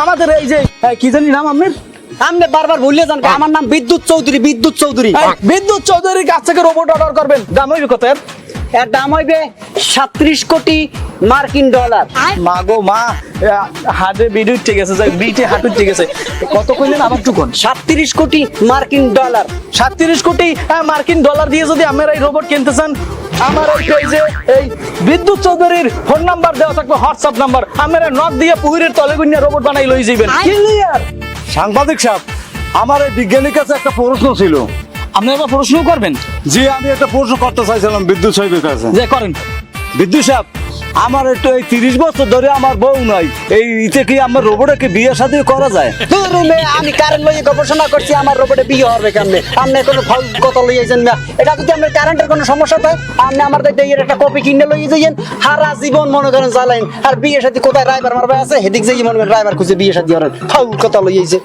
আমাদের এই যে কি জানি নাম আপনার? আপনি বারবার ভুলে যান আমার নাম বিদ্যুৎ চৌধুরী। বিদ্যুৎ চৌধুরীর কাছ থেকে রোবট অর্ডার করবেন, দাম হইবে কত এর? এর দাম হইবে 37 কোটি মার্কিন ডলার। মা গো মা, হাটে বিট উঠে গেছে, বিটে হাট উঠে গেছে। কত কইলেন আবার টুকুন? 37 কোটি মার্কিন ডলার। 37 কোটি মার্কিন ডলার দিয়ে যদি আপনারা এই রোবট কিনতে চান, আমার এই পেজে এই বিদ্যুৎ চৌধুরীর ফোন নাম্বার দেওয়া থাকবে, হোয়াটসঅ্যাপ নাম্বার, আপনারা নক দিয়ে পুকুরের তলে গুনিয়া রোবট বানাই লই যাবেন। ক্লিয়ার? সাংবাদিক সাহেব, আমার এই বিজ্ঞানীর কাছে একটা প্রশ্ন ছিল। আপনি এবার প্রশ্ন করবেন? জি, আমি একটা প্রশ্ন করতে চাইছিলাম বিদ্যুৎ সাহেবের কাছে। যে করেন। বিদ্যুৎ সাহেব, আমার তো এই 30 বছর ধরে আমার বউ নাই, এই ইতে কি আমার রোবটকে বিয়ে শাদী করা যায়? আমি কারেন্ট লইয়ে গবেষণা করছি, আমার রোবটে বিয়ে হবে কেমনে? আপনি কোনো ফাউল কথা লইয়েছেন না। এটা যদি আপনার কারেন্টের কোনো সমস্যা হয়, আপনি আমার এর একটা কপি কিনে লইয়ে যাইয়েন, সারা জীবন মনে করেন চালাইন। আর বিয়ে শাদী কোথায় ড্রাইভার মারবে আছে, হেদিক যাই মনে করেন ড্রাইভার খুঁজে বিয়ে শাদী করেন। ফাউল কথা লইয়েছে।